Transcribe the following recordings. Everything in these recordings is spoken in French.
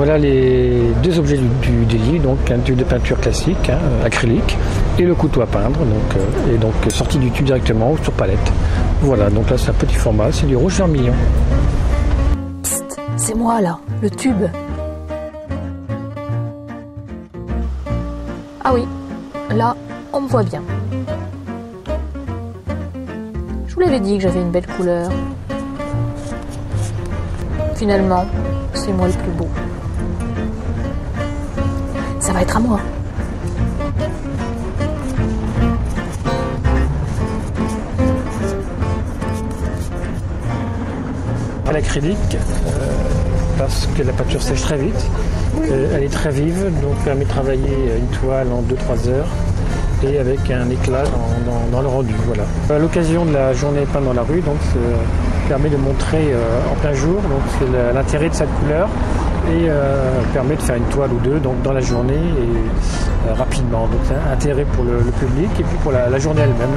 Voilà les deux objets du lit, donc un tube de peinture classique, acrylique, et le couteau à peindre, donc sorti du tube directement sur palette. Voilà, donc là c'est un petit format, c'est du rouge vermillon. Psst, c'est moi là, le tube. Ah oui, là on me voit bien. Je vous l'avais dit que j'avais une belle couleur. Finalement, c'est moi le plus beau. Ça va être à moi. À l'acrylique, parce que la peinture sèche très vite, elle est très vive, donc permet de travailler une toile en 2-3 heures et avec un éclat dans le rendu. Voilà. À l'occasion de la journée peinte dans la rue, donc permet de montrer en plein jour, donc c'est l'intérêt de cette couleur et permet de faire une toile ou deux donc dans la journée et rapidement. Donc c'est un intérêt pour le public et puis pour la journée elle-même.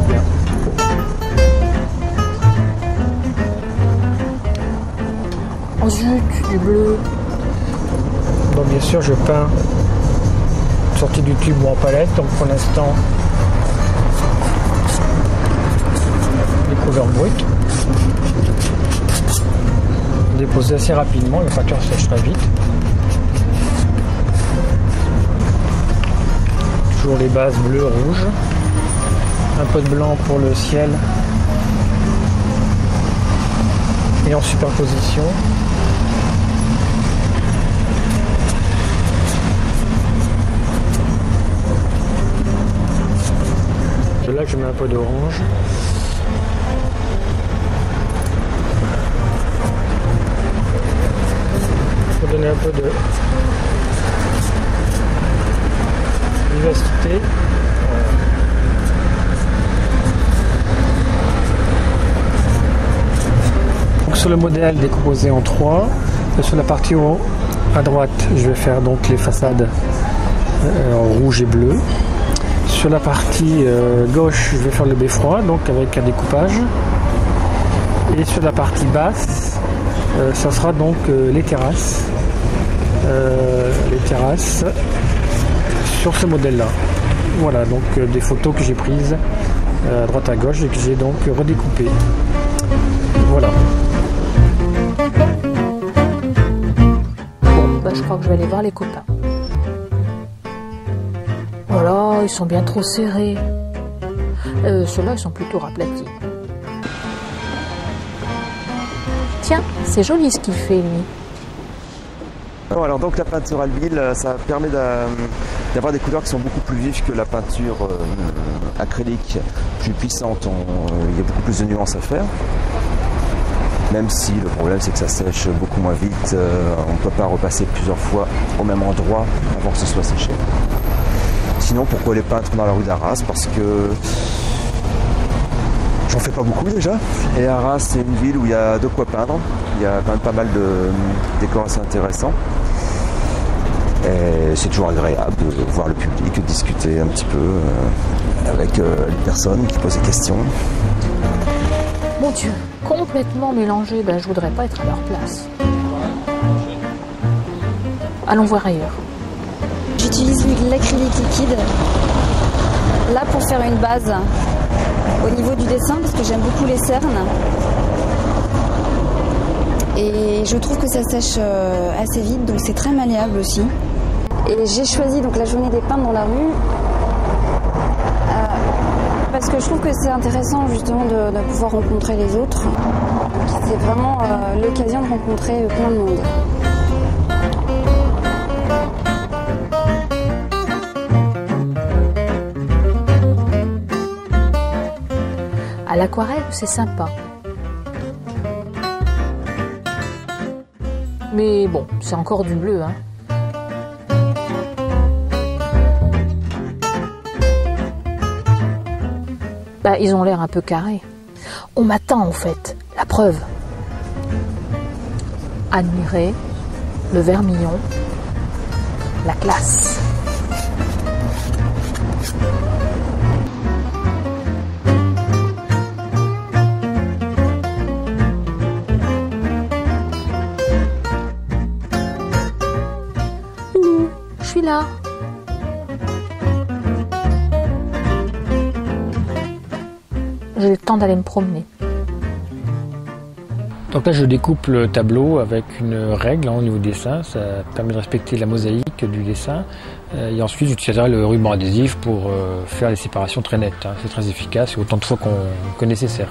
Bien. Oh zut, du bleu. Donc bien sûr je peins sorti du tube ou en palette, donc pour l'instant les couleurs brutes. Déposer assez rapidement, la peinture sèche très vite. Toujours les bases bleu, rouge. Un peu de blanc pour le ciel. Et en superposition. C'est là que je mets un peu d'orange. Pour donner un peu de vivacité. Donc sur le modèle décomposé en 3, sur la partie haut à droite, je vais faire donc les façades en rouge et bleu. Sur la partie gauche, je vais faire le beffroi, donc avec un découpage. Et sur la partie basse, ça sera donc les terrasses. Sur ce modèle-là. Voilà, donc des photos que j'ai prises à droite à gauche et que j'ai donc redécoupées. Voilà. Bon, bah, je crois que je vais aller voir les copains. Voilà, ils sont bien trop serrés. Ceux-là, ils sont plutôt raplatis. Tiens, c'est joli ce qu'il fait, lui. Alors donc la peinture à l'huile, ça permet d'avoir des couleurs qui sont beaucoup plus vives que la peinture acrylique plus puissante. Il y a beaucoup plus de nuances à faire. Même si le problème c'est que ça sèche beaucoup moins vite. On ne peut pas repasser plusieurs fois au même endroit avant que ce soit séché. Sinon, pourquoi les peindre dans la rue d'Arras? Parce que j'en fais pas beaucoup déjà. Et Arras, c'est une ville où il y a de quoi peindre. Il y a quand même pas mal de décors assez intéressants. Et c'est toujours agréable de voir le public, de discuter un petit peu avec les personnes qui posent des questions. Mon Dieu, complètement mélangé, ben, je voudrais pas être à leur place. Allons voir ailleurs. J'utilise l'acrylique liquide là pour faire une base au niveau du dessin parce que j'aime beaucoup les cernes et je trouve que ça sèche assez vite, donc c'est très malléable aussi. Et j'ai choisi donc la journée des peintres dans la rue parce que je trouve que c'est intéressant justement de pouvoir rencontrer les autres. C'est vraiment l'occasion de rencontrer plein de monde. À l'aquarelle, c'est sympa. Mais bon, c'est encore du bleu, hein. Bah, ils ont l'air un peu carrés. On m'attend, en fait. La preuve. Admirer le vermillon, la classe. suis là. J'ai le temps d'aller me promener. Donc là, je découpe le tableau avec une règle au niveau du dessin. Ça permet de respecter la mosaïque du dessin. Et ensuite, j'utiliserai le ruban adhésif pour faire les séparations très nettes. C'est très efficace et autant de fois que nécessaire.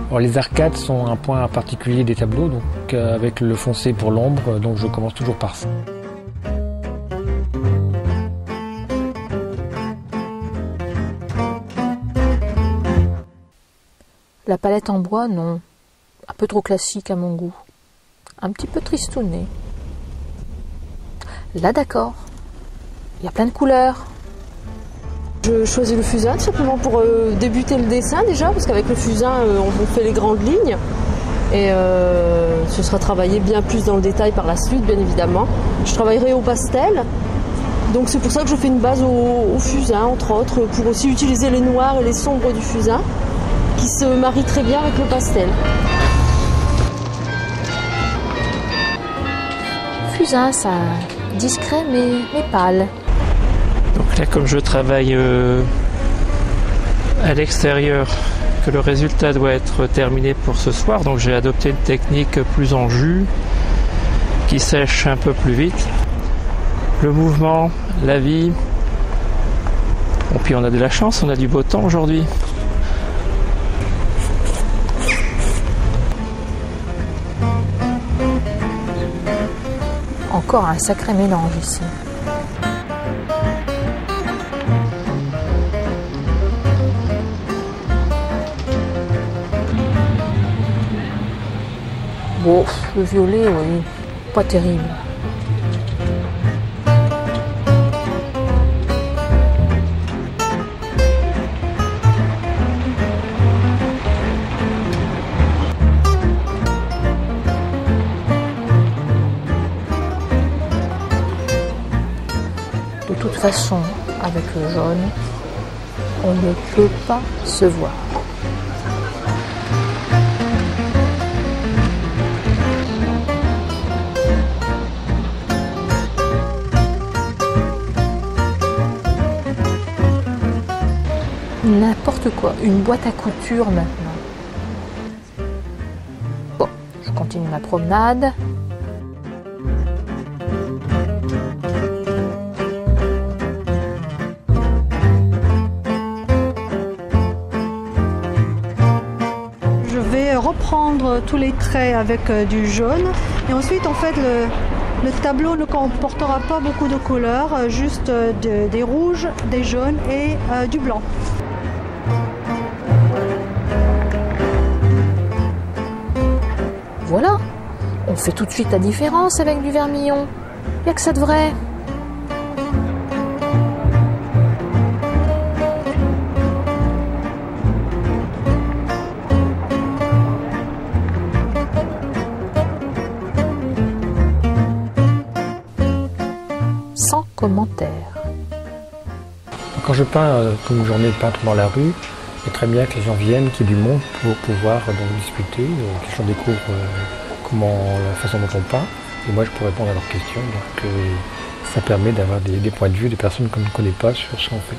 Alors, les arcades sont un point particulier des tableaux, donc avec le foncé pour l'ombre, donc je commence toujours par ça. La palette en bois, non. Un peu trop classique à mon goût. Un petit peu tristouné. Là, d'accord. Il y a plein de couleurs. Je choisis le fusain simplement pour débuter le dessin déjà, parce qu'avec le fusain, on fait les grandes lignes. Et ce sera travaillé bien plus dans le détail par la suite, bien évidemment. Je travaillerai au pastel. Donc c'est pour ça que je fais une base au fusain, entre autres, pour aussi utiliser les noirs et les sombres du fusain, qui se marient très bien avec le pastel. Fusain, ça, discret mais pâle. Donc là, comme je travaille à l'extérieur, que le résultat doit être terminé pour ce soir, donc j'ai adopté une technique plus en jus, qui sèche un peu plus vite. Le mouvement, la vie, et puis on a de la chance, on a du beau temps aujourd'hui. Encore un sacré mélange ici. Bon, le violet, oui, pas terrible. De toute façon, avec le jaune, on ne peut pas se voir. N'importe quoi, une boîte à couture maintenant. Bon, je continue ma promenade. Je vais reprendre tous les traits avec du jaune et ensuite en fait le tableau ne comportera pas beaucoup de couleurs, juste des rouges, des jaunes et du blanc. Voilà, on fait tout de suite la différence avec du vermillon. Il n'y a que ça de vrai. Sans commentaire. Quand je peins comme une journée de peintre dans la rue, c'est très bien que les gens viennent, qu'il y ait du monde pour pouvoir donc discuter, que les gens découvrent la façon dont on peint, et moi je peux répondre à leurs questions, donc ça permet d'avoir des points de vue des personnes qu'on ne connaît pas sur ce qu'on fait.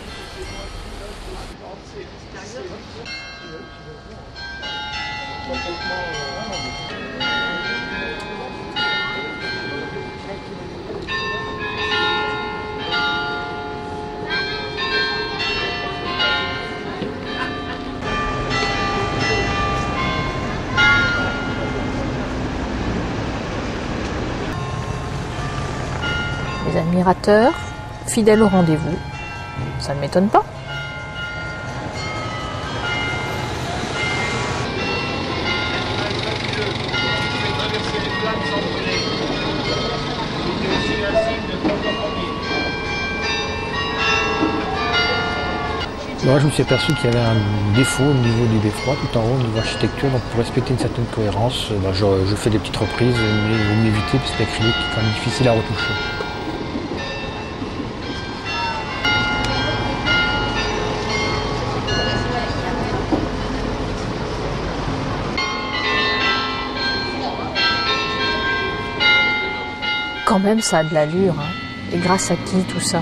Admirateur, fidèle au rendez-vous, ça ne m'étonne pas. Moi, je me suis aperçu qu'il y avait un défaut au niveau du beffroi, tout en haut, au niveau architecture. Donc, pour respecter une certaine cohérence, je fais des petites reprises, mais il vaut mieux éviter parce que l'acrylique est quand même difficile à retoucher. Quand même, ça a de l'allure, hein. Et grâce à qui tout ça?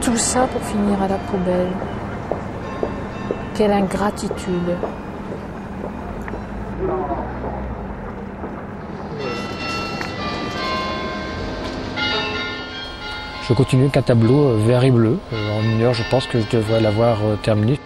Tout ça pour finir à la poubelle. Quelle ingratitude. Je continue avec un tableau vert et bleu. En 1 heure, je pense que je devrais l'avoir terminé.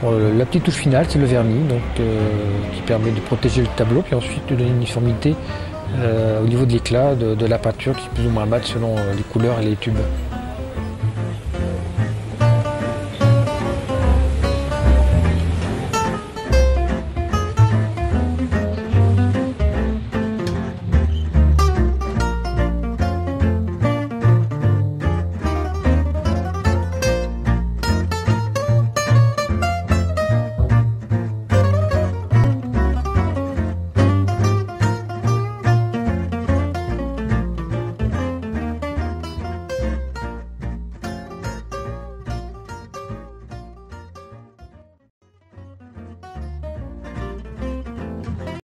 Bon, la petite touche finale, c'est le vernis, donc, qui permet de protéger le tableau, puis ensuite de donner une uniformité au niveau de l'éclat de la peinture qui est plus ou moins mat selon les couleurs et les tubes.